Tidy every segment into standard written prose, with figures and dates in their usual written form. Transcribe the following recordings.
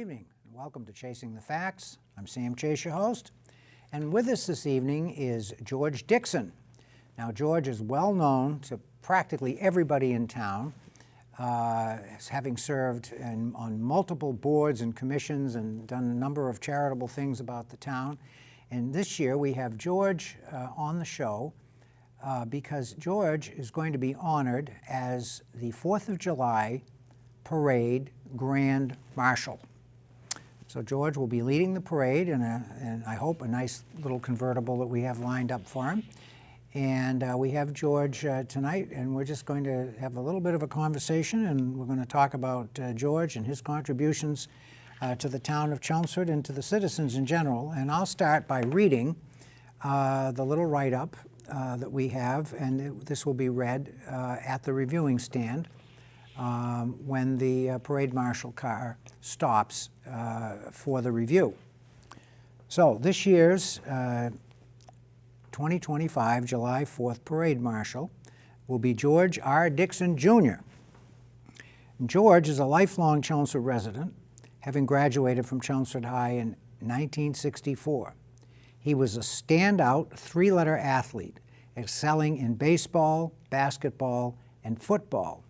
evening. Welcome to Chasing the Facts. I'm Sam Chase, your host. And with us this evening is George Dixon. Now, George is well known to practically everybody in town, as having served on multiple boards and commissions and done a number of charitable things about the town. And this year we have George on the show because George is going to be honored as the 4th of July Parade Grand Marshal. So George will be leading the parade in I hope, a nice little convertible that we have lined up for him. And we have George tonight, and we're just going to have a little bit of a conversation, and we're going to talk about George and his contributions to the town of Chelmsford and to the citizens in general. And I'll start by reading the little write-up that we have, and this will be read at the reviewing stand when the parade marshal car stops for the review. So this year's 2025 July 4th Parade Marshal will be George R. Dixon, Jr. George is a lifelong Chelmsford resident, having graduated from Chelmsford High in 1964. He was a standout three-letter athlete, excelling in baseball, basketball, and football.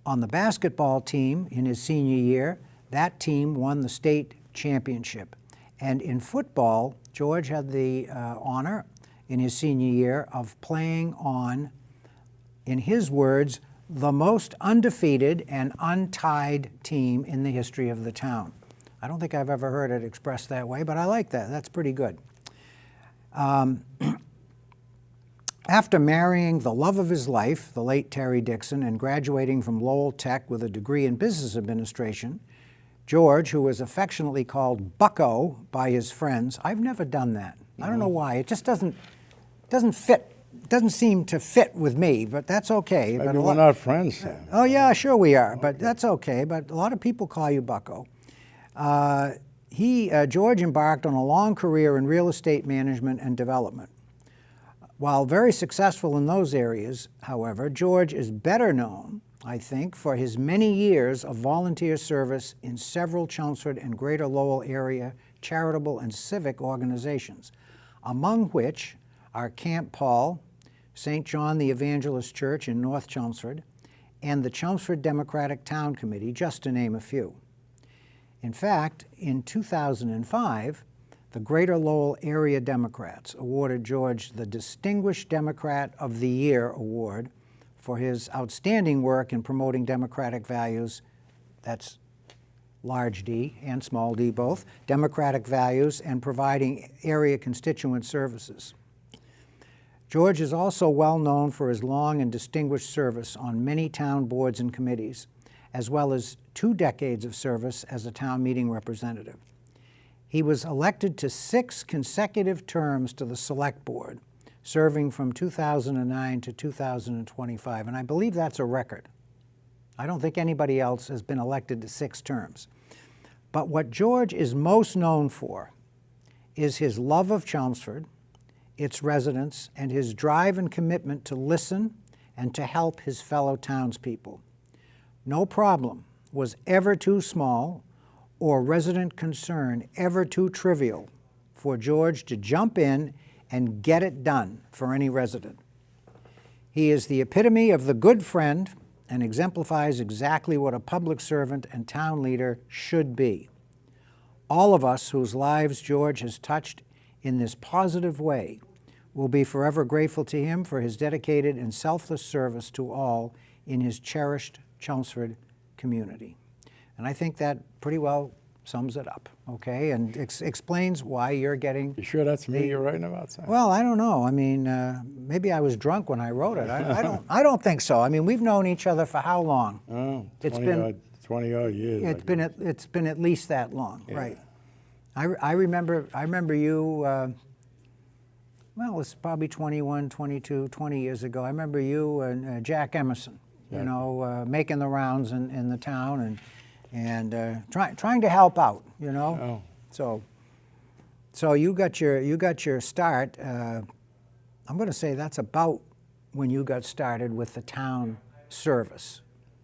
On the basketball team in his senior year, that team won the state championship. And in football, George had the honor in his senior year of playing on, in his words, the most undefeated and untied team in the history of the town. I don't think I've ever heard it expressed that way, but I like that. That's pretty good. After marrying the love of his life, the late Terry Dixon, and graduating from Lowell Tech with a degree in business administration, George, who was affectionately called Bucko by his friends, I've never done that. I don't know why. It just doesn't fit. It doesn't seem to fit with me, but that's okay. Maybe we're not friends, Sam. Oh yeah, sure we are, but that's okay. But a lot of people call you Bucko. George embarked on a long career in real estate management and development. While very successful in those areas, however, George is better known, I think, for his many years of volunteer service in several Chelmsford and Greater Lowell area charitable and civic organizations, among which are Camp Paul, St. John the Evangelist Church in North Chelmsford, and the Chelmsford Democratic Town Committee, just to name a few. In fact, in 2005, the Greater Lowell Area Democrats awarded George the Distinguished Democrat of the Year award for his outstanding work in promoting democratic values, that's large D and small d both, democratic values, and providing area constituent services. George is also well known for his long and distinguished service on many town boards and committees, as well as 2 decades of service as a town meeting representative. He was elected to 6 consecutive terms to the Selectboard, serving from 2009 to 2025, and I believe that's a record. I don't think anybody else has been elected to 6 terms. But what George is most known for is his love of Chelmsford, its residents, and his drive and commitment to listen and to help his fellow townspeople. No problem was ever too small or resident concern ever too trivial for George to jump in and get it done for any resident. He is the epitome of the good friend and exemplifies exactly what a public servant and town leader should be. All of us whose lives George has touched in this positive way will be forever grateful to him for his dedicated and selfless service to all in his cherished Chelmsford community. And I think that pretty well sums it up, okay, and explains why you're getting... You sure that's me you're writing about, Sam? Well, I don't know. I mean, maybe I was drunk when I wrote it. I don't think so. I mean, we've known each other for how long? Oh, 20 odd years. It's been at least that long, yeah. Right? I remember you. Well, it's probably 21, 22, 20 years ago. I remember you and Jack Emerson, you know, making the rounds in the town and trying to help out, you know. Oh. So you got your start. I'm going to say that's about when you got started with the town service.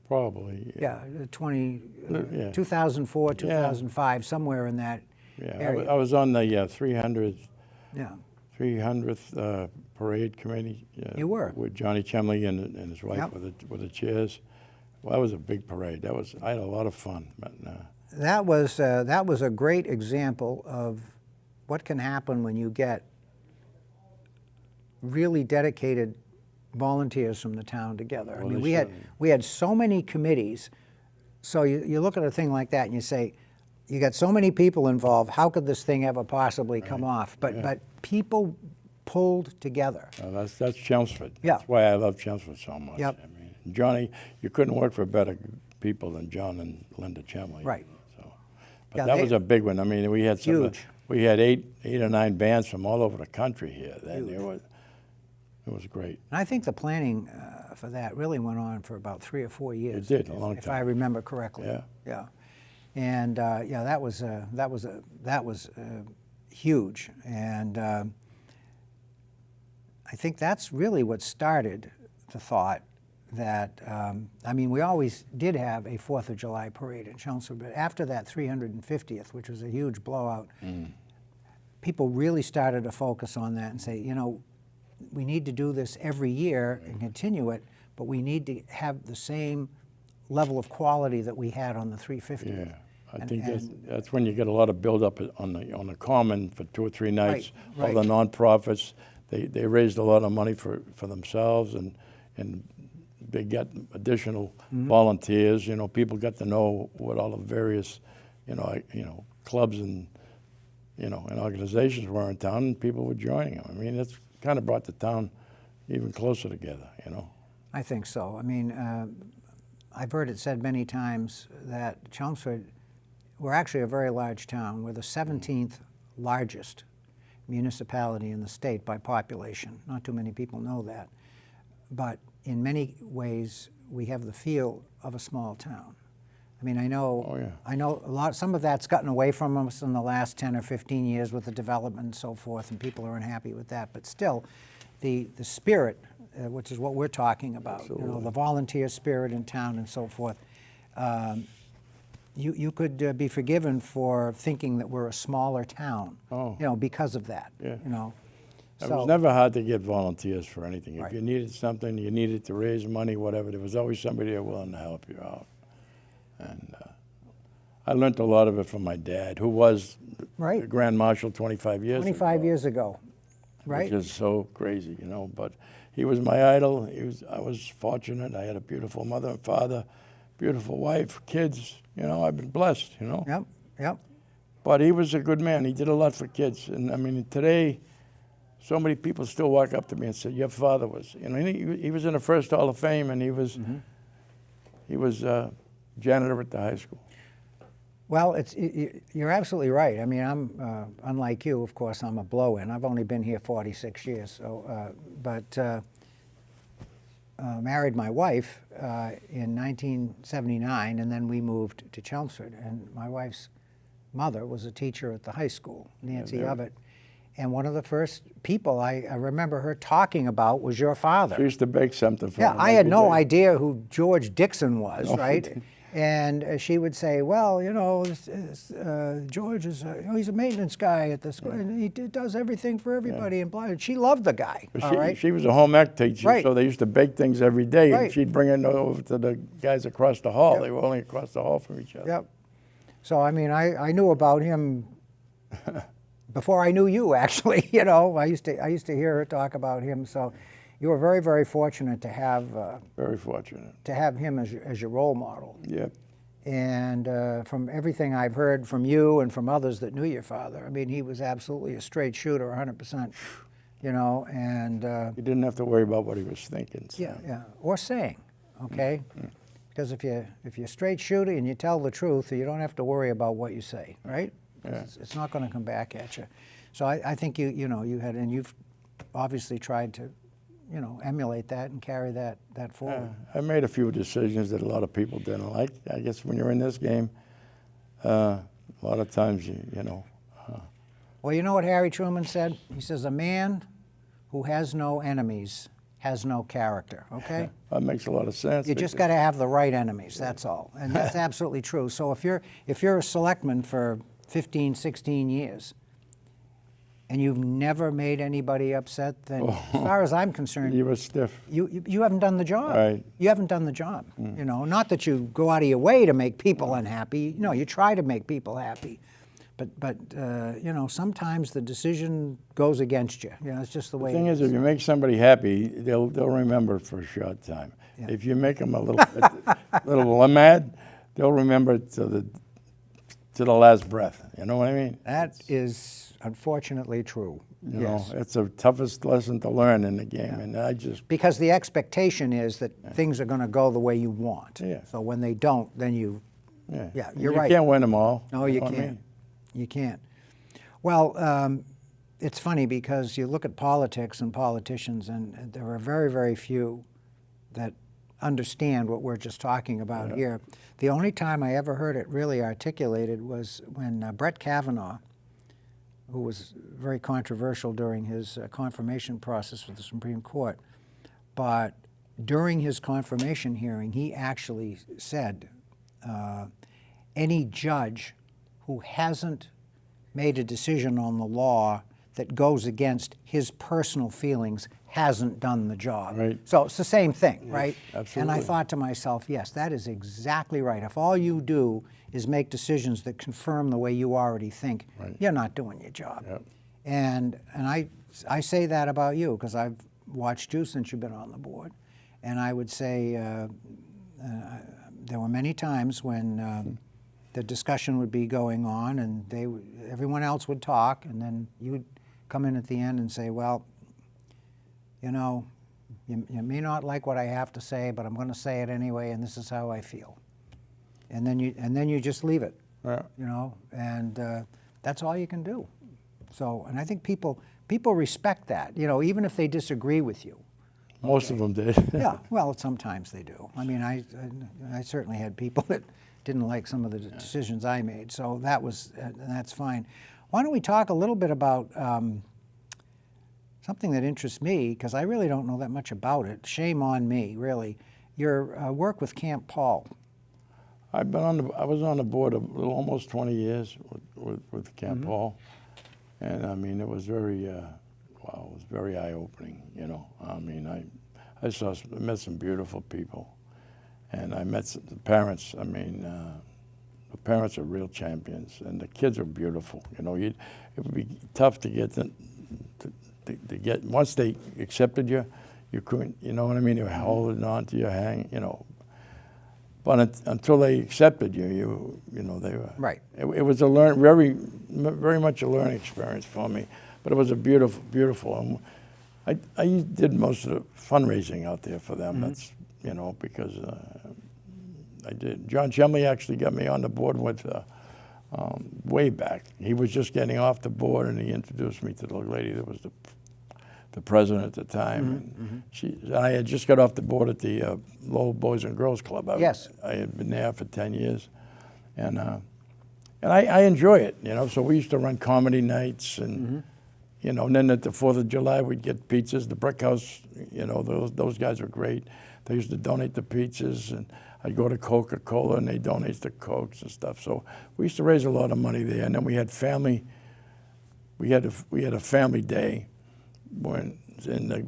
Probably. Yeah, Yeah. 2004, 2005, somewhere in that Yeah, area. I was on the 300th Yeah. parade committee. You were. With Johnny Chemley and his wife Yep. with the chairs. Well, that was a big parade. I had a lot of fun. But That was a great example of what can happen when you get really dedicated volunteers from the town together. I Well, mean, they we had so many committees. So you look at a thing like that and you say, you got so many people involved. How could this thing ever possibly come off? But people pulled together. that's Chelmsford. Yeah. That's why I love Chelmsford so much. Yep. I mean, Johnny, you couldn't work for better people than John and Linda Chemley. Right. So, but Yeah, that was a big one. I mean, we had Huge. We had eight or nine bands from all over the country here. Then it was great. And I think the planning for that really went on for about 3 or 4 years. It did, a long if I time. remember correctly. Yeah. Yeah. And yeah, that was huge. And I think that's really what started the thought that I mean, we always did have a 4th of July parade in Chelmsford, but after that 350th, which was a huge blowout, people really started to focus on that and say, you know, we need to do this every year and continue it, but we need to have the same level of quality that we had on the 350. Yeah, I think that's when you get a lot of buildup on the common for 2 or 3 nights. Right, All the nonprofits, they raised a lot of money for themselves, and they got additional volunteers. You know, people got to know what all the various, clubs and and organizations were in town, and people were joining them. I mean, it's kind of brought the town even closer together. I think so. I mean, I've heard it said many times that Chelmsford, we're actually a very large town. We're the 17th largest municipality in the state by population. Not too many people know that. But in many ways, we have the feel of a small town. I mean, I know some of that's gotten away from us in the last 10 or 15 years with the development and so forth, and people are unhappy with that. But still, the spirit, which is what we're talking about, the volunteer spirit in town and so forth, you could be forgiven for thinking that we're a smaller town, because of that. Yeah. It So, was never hard to get volunteers for anything. Right. If you needed something, you needed to raise money, whatever, there was always somebody there willing to help you out. And I learned a lot of it from my dad, who was Right. the Grand Marshal 25 years 25 ago. years ago, right? Which is so crazy, but he was my idol. I was fortunate. I had a beautiful mother and father, beautiful wife, kids. I've been blessed, Yep. But he was a good man. He did a lot for kids. And I mean, today, so many people still walk up to me and say, your father was, he was in the first Hall of Fame, and he was janitor at the high school. Well, you're absolutely right. I mean, I'm unlike you, of course. I'm a blow-in. I've only been here 46 years. So, but married my wife in 1979, and then we moved to Chelmsford. And my wife's mother was a teacher at the high school, Nancy Ovett. And one of the first people I remember her talking about was your father. She used to bake something for Yeah, him I had every no day. idea who George Dixon was, No, right? And she would say, well, George is, he's a maintenance guy at the school, and he does everything for everybody. And blah. And she loved the guy, But all right? she was a home ec teacher, Right. so they used to bake things every day, Right. and she'd bring it over to the guys across the hall. Yep. They were only across the hall from each other. Yep. So, I mean, I knew about him before I knew you, actually. I used to hear her talk about him. So you were very, very fortunate to have Very fortunate. him as your role model. Yep. And from everything I've heard from you and from others that knew your father, I mean, he was absolutely a straight shooter, 100%. And You didn't have to worry about what he was thinking. So. yeah, or saying, okay? Because if you're straight shooter and you tell the truth, you don't have to worry about what you say, right? Yeah. It's not going to come back at you. So I think you had, and you've obviously tried to, emulate that and carry that forward. I made a few decisions that a lot of people didn't like. I guess when you're in this game, a lot of times Well, you know what Harry Truman said? He says, a man who has no enemies has no character, okay? That makes a lot of sense. You just got to have the right enemies, that's all. And that's absolutely true. So if you're a selectman for 15, 16 years, and you've never made anybody upset, then as far as I'm concerned, You were stiff. you haven't done the job. Right. You haven't done the job. You know, not that you go out of your way to make people unhappy. No, you try to make people happy. But you know, sometimes the decision goes against you. You know, it's just the way The thing it is, if you make somebody happy, they'll remember it for a short time. Yeah. If you make them a little mad, they'll remember it to the last breath. You know what I mean? That is unfortunately true. You Yes. know, it's the toughest lesson to learn in the game, and I just Because the expectation is that things are going to go the way you want. Yeah. So when they don't, then you, yeah. Yeah, And you're you right. can't win them all. no, you know what I can't. mean? You can't. Well, it's funny because you look at politics and politicians, and there are very, very few that understand what we're just talking about here. The only time I ever heard it really articulated was when Brett Kavanaugh, who was very controversial during his confirmation process for the Supreme Court, but during his confirmation hearing, he actually said, any judge who hasn't made a decision on the law that goes against his personal feelings hasn't done the job. Right. So it's the same thing, right? absolutely. And I thought to myself, yes, that is exactly right. If all you do is make decisions that confirm the way you already think, Right. you're not doing your job. Yep. And I say that about you because I've watched you since you've been on the board. And I would say there were many times when the discussion would be going on and everyone else would talk, and then you would come in at the end and say, well, you know, you may not like what I have to say, but I'm going to say it anyway, and this is how I feel. And then you just leave it, Yeah. you know, and that's all you can do. So, and I think people respect that, you know, even if they disagree with you. Most of them did. Yeah, well, sometimes they do. I mean, I certainly had people that didn't like some of the decisions I made, so that's fine. Why don't we talk a little bit about something that interests me, because I really don't know that much about it. Shame on me, really. Your work with Camp Paul. I was on the board almost 20 years with Camp Paul, and I mean it was very wow, it was very eye-opening. You know, I mean I met some beautiful people, and I met the parents. I mean, the parents are real champions, and the kids are beautiful. You know, it would be tough to get them to get once they accepted you, you couldn't. You know what I mean? They were holding on to your hang. You know. But until they accepted you, you know, they were Right. It was a very much a learning experience for me, but it was a beautiful. I did most of the fundraising out there for them. That's you know because I did. John Chemley actually got me on the board with way back. He was just getting off the board, and he introduced me to the lady that was the president at the time. And I had just got off the board at the Lowell Boys and Girls Club. Yes. I had been there for 10 years. And I enjoy it, you know. So we used to run comedy nights and, you know, and then at the 4th of July, we'd get pizzas. The Brick House, you know, those guys were great. They used to donate the pizzas, and I'd go to Coca-Cola, and they donate the Cokes and stuff. So we used to raise a lot of money there. And then we had family, we had a family day when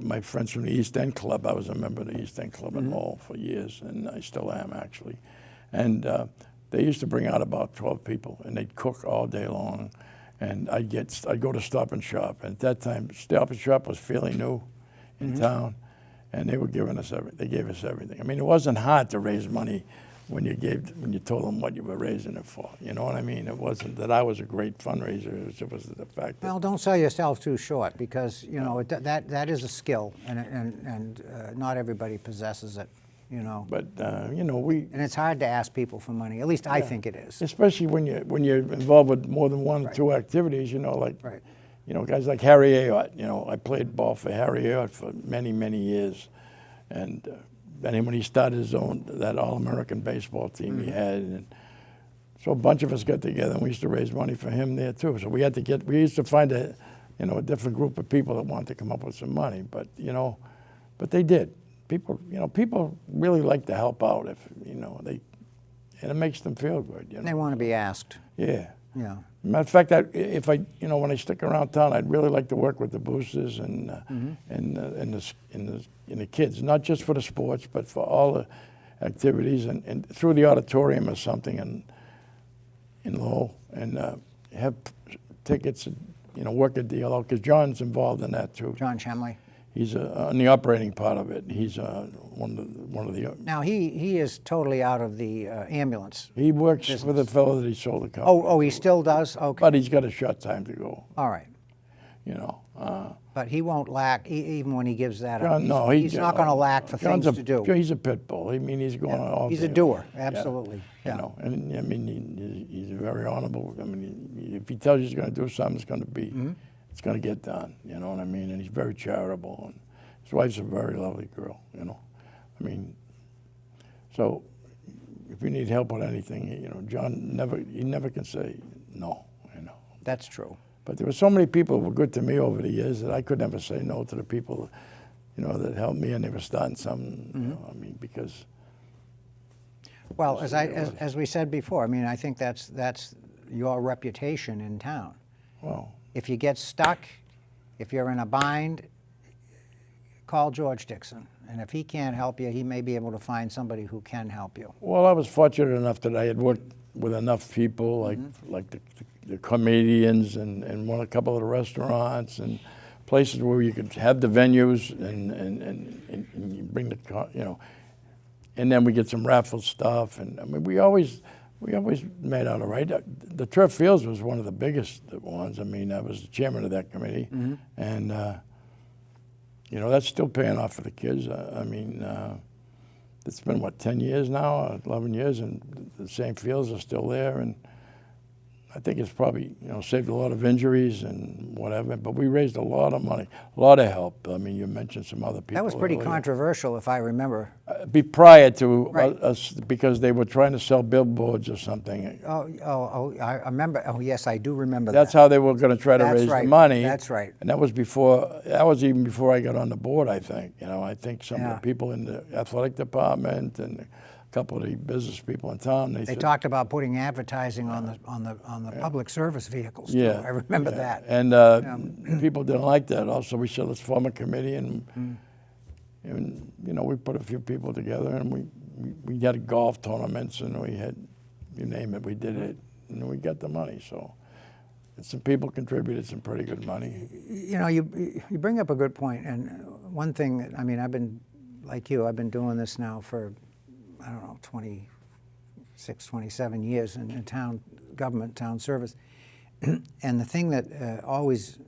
my friends from the East End Club, I was a member of the East End Club in Lowell for years, and I still am actually. And they used to bring out about 12 people, and they'd cook all day long. And I'd go to Stop and Shop, and at that time, Stop and Shop was fairly new in town, and they were giving us everything. They gave us everything. I mean, it wasn't hard to raise money when you told them what you were raising it for. You know what I mean? It wasn't that I was a great fundraiser. It was the fact that. Well, don't sell yourself too short, because you know that is a skill, and not everybody possesses it. You know. But you know, And it's hard to ask people for money. At least I think it is. especially when you're involved with more than one or two activities. You know, like Right. you know, guys like Harry Ayotte. You know, I played ball for Harry Ayotte for many years, and then when he started that All-American baseball team he had, and so a bunch of us got together and we used to raise money for him there too. So we used to find a different group of people that wanted to come up with some money. But you know, But they did. People, people really like to help out if, and it makes them feel good, They want to be asked. Yeah. Yeah. Matter of fact, if I, when I stick around town, I'd really like to work with the boosters and the kids, not just for the sports, but for all the activities and through the auditorium or something in Lowell, and have tickets and work a deal out, because John's involved in that too. John Chemley. He's on the operating part of it. He's one of the. Now he is totally out of the ambulance. He works for the fellow that he sold the company. Oh, he still does? Okay. But he's got a short time to go. All right. But he won't lack, even when he gives that up. John, no, he's not going to lack for John's things to do. He's a pit bull. I mean, he's going all He's day. a doer, absolutely. Yeah. And I mean, he's very honorable. I mean, if he tells you he's going to do something, it's going to be, it's going to get done. You know what I mean? And he's very charitable. And his wife's a very lovely girl. I mean, so if you need help with anything, John never can say no. That's true. But there were so many people who were good to me over the years that I could never say no to the people, that helped me, and they were starting something. I mean, because. Well, as we said before, I mean, I think that's your reputation in town. Well. If you get stuck, if you're in a bind, call George Dixon, and if he can't help you, he may be able to find somebody who can help you. Well, I was fortunate enough that I had worked with enough people, like the comedians and a couple of the restaurants and places where you could have the venues and you bring the and then we get some raffle stuff, and I mean we always made out all right. The turf fields was one of the biggest ones. I mean, I was the chairman of that committee, and that's still paying off for the kids. I mean. It's been, 10 years now, 11 years, and the same fields are still there. And I think it's probably, saved a lot of injuries and whatever. But we raised a lot of money, a lot of help. I mean, you mentioned some other people. That was pretty earlier. controversial, if I remember. Prior to Right. us, because they were trying to sell billboards or something. I remember. Oh, yes, I do remember That's that. how they were going to try to That's raise right. the money. That's right. And that was even before I got on the board, I think. I think some of the people in the athletic department and a couple of the business people in town, They said, talked about putting advertising on the public service vehicles. Too. Yeah, I remember that. And people didn't like that. Also, we said, let's form a committee, and we put a few people together, and we had golf tournaments, and we had, you name it, we did it, and we got the money. So, some people contributed some pretty good money. You bring up a good point, and one thing that I've been like you. I've been doing this now for 26, 27 years in town government, town service. And the thing that always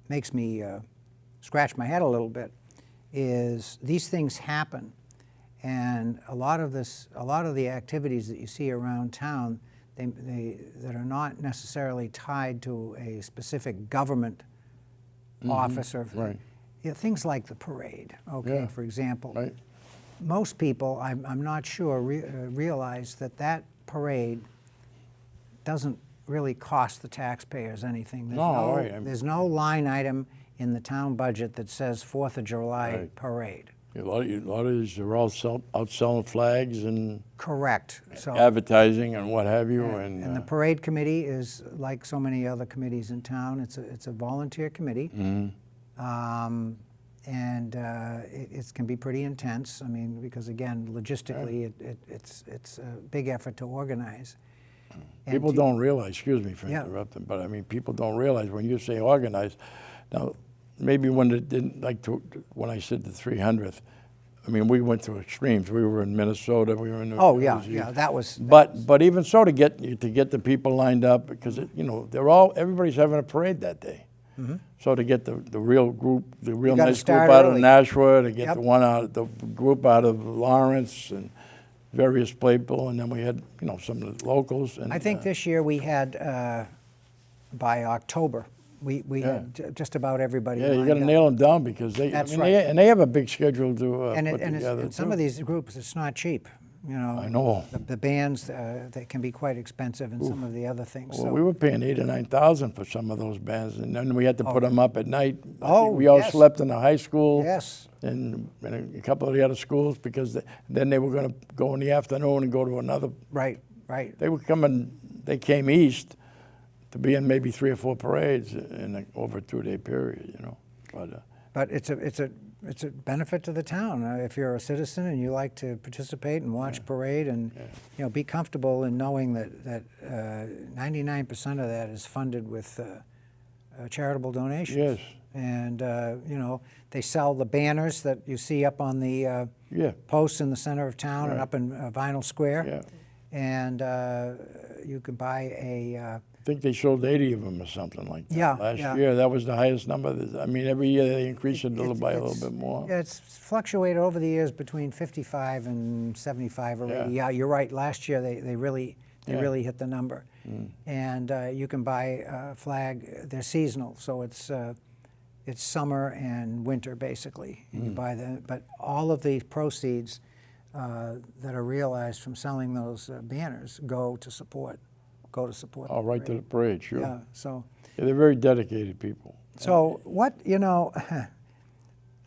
makes me scratch my head a little bit is these things happen, and a lot of the activities that you see around town, that are not necessarily tied to a specific government office or right. Things like the parade. Yeah. For example. Right. Most people, I'm not sure, realize that parade doesn't really cost the taxpayers anything. There's no line item in the town budget that says 4th of July parade. A lot of these are all out selling flags and Correct. So advertising and what have you. And the parade committee is like so many other committees in town. It's a volunteer committee. And it can be pretty intense. I mean, because again, logistically, it's a big effort to organize. People don't realize. Excuse me for interrupting, but I mean, people don't realize when you say organize. Now, maybe when it didn't when I said the 300th. I mean, we went to extremes. We were in Minnesota. We were in. That was. But even so, to get the people lined up, because everybody's having a parade that day. So to get the real group, the real nice group out of Nashua, to get the group out of Lawrence and various people, and then we had some of the locals. And I think this year we had by October we had just about everybody. Yeah, you got to nail them down because they have a big schedule to put together. And some of these groups, it's not cheap. You know, I know. the bands that can be quite expensive, and some of the other things. Well, So we were paying $8,000 or $9,000 for some of those bands, and then we had to put them up at night. I Oh, think we all yes. slept in the high school. yes, And a couple of the other schools, because then they were going to go in the afternoon and go to another. right. They were coming. They came east to be in maybe 3 or 4 parades over a 2-day period. You know, But it's a benefit to the town if you're a citizen and you like to participate and watch parade and be comfortable in knowing that 99% of that is funded with charitable donations. Yes. And they sell the banners that you see up on the posts in the center of town and up in Vinyl Square. Yeah. And you could buy a. I think they sold 80 of them or something like that. Yeah, Last yeah. year, that was the highest number. I mean, every year they increase it by a little bit more. Yeah, it's fluctuated over the years between 55 and 75 or 80. Yeah, you're right. Last year they really hit the number. And you can buy a flag. They're seasonal, so it's summer and winter basically. And you buy but all of the proceeds that are realized from selling those banners go to support. Oh, right to the parade, sure. Yeah, so. Yeah, they're very dedicated people. So what, I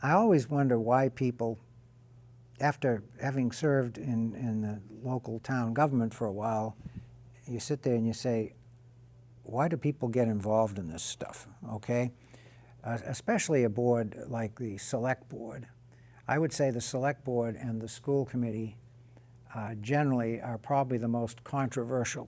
always wonder why people, after having served in the local town government for a while, you sit there and you say, why do people get involved in this stuff, okay? Especially a board like the Select Board. I would say the Select Board and the school committee generally are probably the most controversial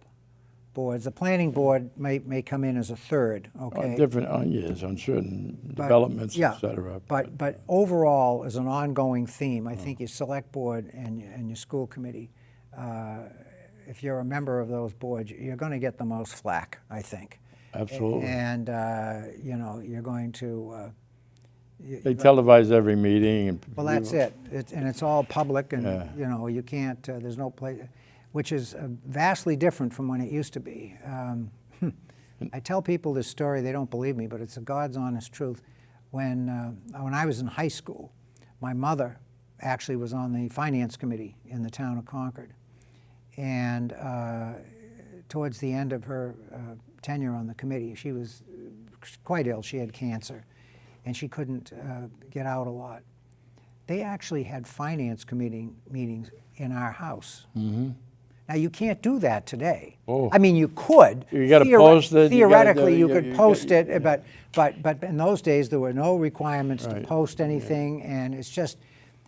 boards. The planning board may come in as a third, okay? Yes, on certain developments, yeah, et cetera. But overall, as an ongoing theme, I think your select board and your school committee, if you're a member of those boards, you're going to get the most flack, I think. Absolutely. And you're going to. They televise every meeting. And Well, that's it. And it's all public, and Yeah. you can't. There's no place. Which is vastly different from when it used to be. I tell people this story, they don't believe me, but it's a God's honest truth. When I was in high school, my mother actually was on the finance committee in the town of Concord. And towards the end of her tenure on the committee, she was quite ill. She had cancer, and she couldn't get out a lot. They actually had finance committee meetings in our house. Mm-hmm. Now, you can't do that today. Oh. I mean, you could. You got to post it. Theoretically, you could post it, but in those days, there were no requirements to post anything, and it's just,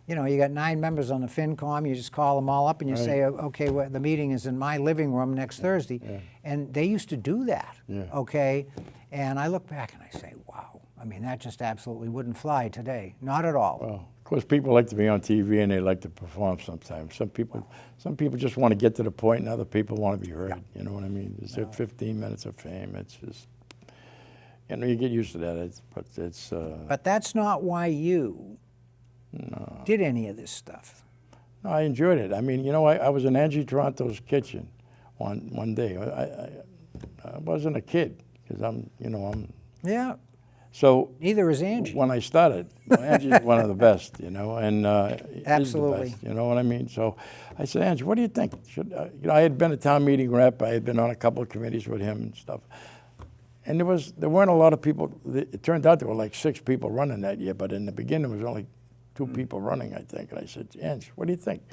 you got 9 members on the FinCom, you just call them all up and you say, okay, well, the meeting is in my living room next Thursday. And they used to do that, okay? And I look back and I say, wow, I mean, that just absolutely wouldn't fly today. Not at all. Well, of course, people like to be on TV and they like to perform sometimes. Some people just want to get to the point, and other people want to be heard. Yeah. You know what I mean? It's their 15 minutes of fame. It's just, you get used to that. But that's not why you did any of this stuff. No, I enjoyed it. I mean, I was in Angie Toronto's kitchen one day. I wasn't a kid because I'm. Yeah. So neither is Angie. When I started, Angie's one of the best, and absolutely, is the best, you know what I mean. So I said, Angie, what do you think? I had been a town meeting rep. I had been on a couple of committees with him and stuff. And there weren't a lot of people. It turned out there were like 6 people running that year, but in the beginning there was only 2 people running, I think. And I said, Angie, what do you think?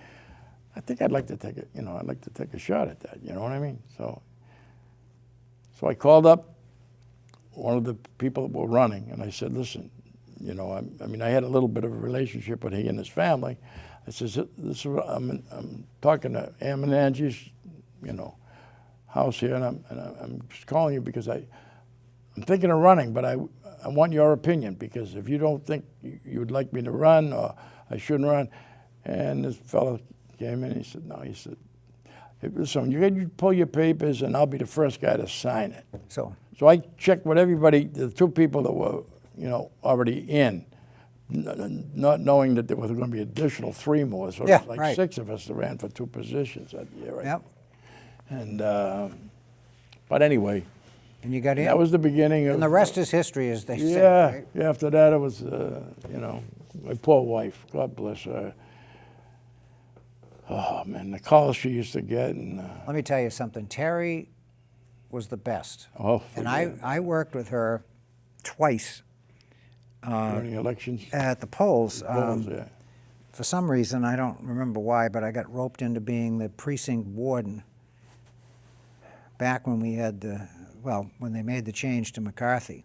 I think I'd like to take a shot at that. You know what I mean? So I called up one of the people that were running, and I said, listen, I had a little bit of a relationship with he and his family. I said, I'm talking to Am and Angie's, house here, and I'm just calling you because I'm thinking of running, but I want your opinion, because if you don't think you would like me to run or I shouldn't run. And this fellow came in, he said, no, he said, listen, you pull your papers and I'll be the first guy to sign it. So I checked with everybody, the 2 people that were, already in, not knowing that there was going to be additional 3 more. So it was like 6 of us that ran for 2 positions that year. Right? Yep. And, but anyway. And you got in. That was the beginning of. And the rest is history, as they say. Yeah. Right? Yeah. After that, it was, my poor wife. God bless her. Oh man, the calls she used to get, and Let me tell you something. Terry was the best. oh, And I worked with her twice during the elections. at the polls. Yeah. For some reason, I don't remember why, but I got roped into being the precinct warden back when we had when they made the change to McCarthy.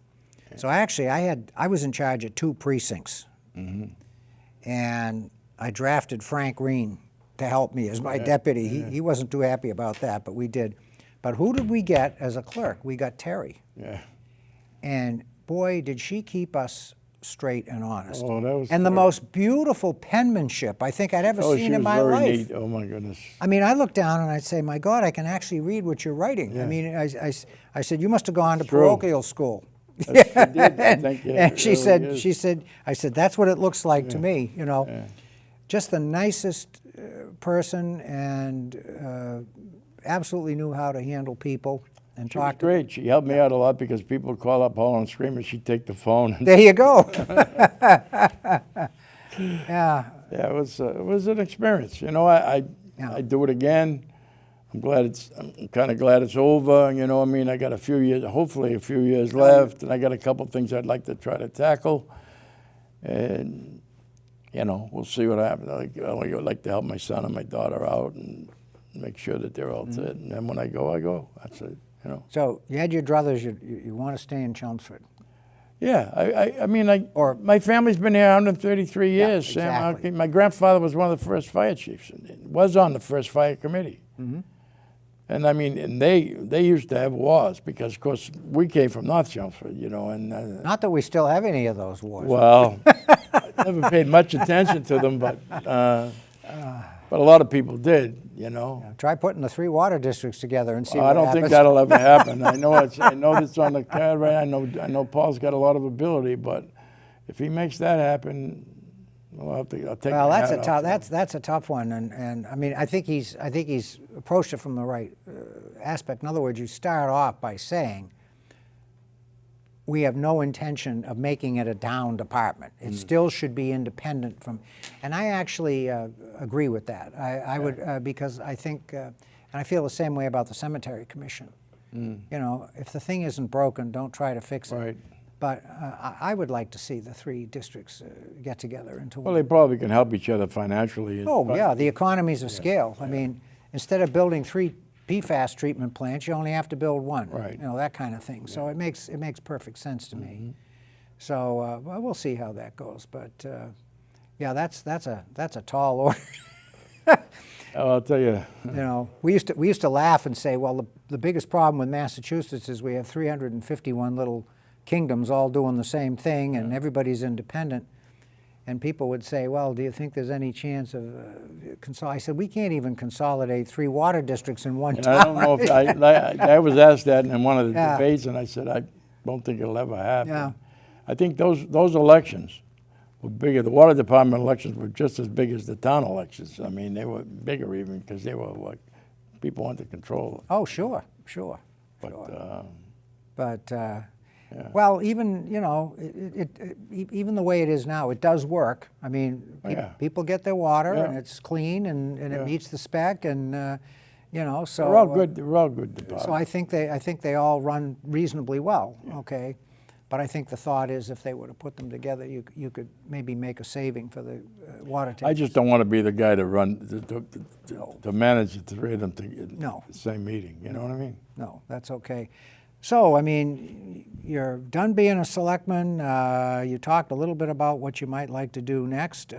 So actually, I was in charge of 2 precincts, and I drafted Frank Reen to help me as my deputy. He wasn't too happy about that, but we did. But who did we get as a clerk? We got Terry. Yeah. And boy, did she keep us straight and honest. Oh, that was and the great. most beautiful penmanship I think I'd ever Oh, seen she in was my very life. neat. Oh my goodness. I mean, I looked down and I'd say, my God, I can actually read what you're writing. Yeah. I mean, I said, you must have gone to True. parochial school. She did. I think, yeah, And it she really said, is. I said, that's what it looks like to me, you know. Yeah. Just the nicest person, and absolutely knew how to handle people and She was talk to great. She helped me out a lot because people would call up, holler and scream, and she'd take the phone. And There you go. Yeah. yeah, it was an experience. You know, I Yeah. do it again. I'm kind of glad it's over. You know, I mean, I got hopefully a few years left, and I got a couple things I'd like to try to tackle. And you know, we'll see what happens. I would like to help my son and my daughter out and make sure that they're all set. And then when I go. That's it. You know. So you had your druthers. You want to stay in Chelmsford. Yeah, I mean, my family's been here 133 years, Sam. exactly. My grandfather was one of the first fire chiefs, and was on the first fire committee. And I mean, and they used to have wars because, of course, we came from North Chelmsford, you know, and Not that we still have any of those wars. well, I never paid much attention to them, but a lot of people did, you know. Try putting the 3 water districts together and see I what don't happens. think that'll ever happen. I know it's on the card, right? I know Paul's got a lot of ability, but if he makes that happen, I'll take Well, my that's hat a off tough. to him. That's a tough one, and I mean, I think he's approached it from the right aspect. In other words, you start off by saying, we have no intention of making it a down department. It still should be independent from, and I actually agree with that. I would, because I think, and I feel the same way about the Cemetery Commission. You know, if the thing isn't broken, don't try to fix it. Right. But I would like to see the 3 districts get together into one. Well, they probably can help each other financially. Oh, yeah, the economies of scale. I mean, instead of building 3 PFAS treatment plants, you only have to build 1. Right. You know, that kind of thing. So it makes perfect sense to me. So well, we'll see how that goes. But yeah, that's a tall order. I'll tell you. You know, we used to laugh and say, well, the biggest problem with Massachusetts is we have 351 little kingdoms all doing the same thing, and everybody's independent. And people would say, well, do you think there's any chance of I said, we can't even consolidate 3 water districts in one And town. I don't know if I was asked that in one of the Yeah. debates, and I said I don't think it'll ever happen. Yeah. I think those elections were bigger. The water department elections were just as big as the town elections. I mean, they were bigger even because they were what people wanted to control. Oh, sure. But But well, even you know, even the way it is now, it does work. I mean, people get their water, and it's clean, and it meets the spec, and you know, so they're all good. They're all good departments. So I think they all run reasonably well. Okay, but I think the thought is if they were to put them together, you could maybe make a saving for the water taxes. I just don't want to be the guy to run to manage the 3 of them to No. the same meeting. You know what I mean? No, that's okay. So, I mean, you're done being a selectman. You talked a little bit about what you might like to do next.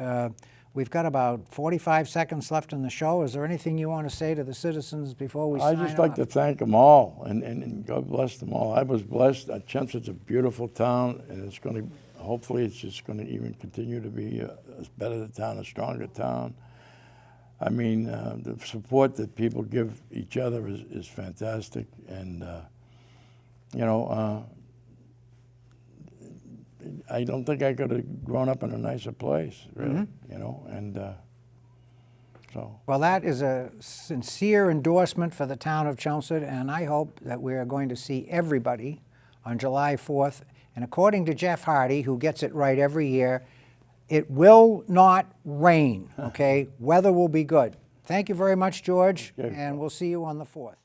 We've got about 45 seconds left in the show. Is there anything you want to say to the citizens before we sign I'd just like off? to thank them all, and God bless them all. I was blessed. Chelmsford's a beautiful town, and it's going to, hopefully, it's just going to even continue to be a better town, a stronger town. I mean, the support that people give each other is fantastic, and you know, I don't think I could have grown up in a nicer place, really, you know, and so. Well, that is a sincere endorsement for the town of Chelmsford, and I hope that we are going to see everybody on July 4th. And according to Jeff Hardy, who gets it right every year, it will not rain, okay? Weather will be good. Thank you very much, George, Okay. and we'll see you on the 4th.